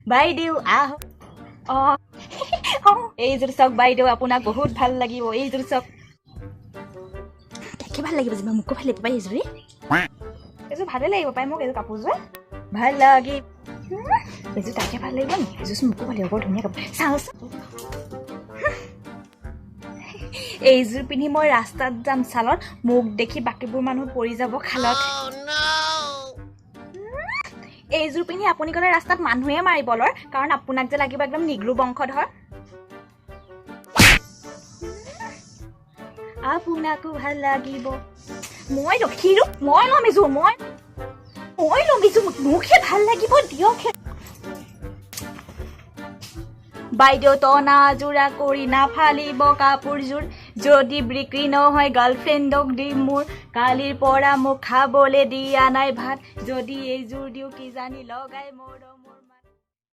বাইদেউ আহ এইযোৰ চাওক বাইদেউ আপোনাক বহুত ভাল লাগিব এইযোৰ চাওক দেখি ভাল লাগিব যেনিবা মোকো ভাল লাগিব পাই এইযোৰে এইযোৰ ভালে লাগিব পাই মোক এইযোৰ কাপোৰযোৰ ভাল লাগিব এইযোৰ তাকে ভাল লাগিব নি এইযোৰ মোকো ভাল লাগিব বৰ ধুনীয়া কাপোৰ চাওঁচোন এইযোৰ পিন্ধি মই ৰাস্তাত যাম চালত মোক দেখি বাকীবোৰ মানুহ পৰি যাব খালত এইযোৰ পিন্ধি আপুনি গ'লে ৰাস্তাত মানুহে মাৰিব লৰ কাৰণ আপোনাক যে লাগিব একদম নিগ্ৰো বংশধৰ আপোনাকো ভাল লাগিব মই ৰখিৰো মই ল'ম এইযোৰ মই ল'ম এইযোৰ মোকহে ভাল লাগিব দিয়ক বাইদেউ টনা জোৰা কৰি নাফালিব কাপোৰযোৰ যদি বিক্ৰী নহয় গাৰ্লফ্ৰেণ্ডক দিম মোৰ কালিৰ পৰা মোক খাবলৈ দিয়া নাই ভাত যদি এইযোৰ দিওঁ কিজানি লগাই মৰম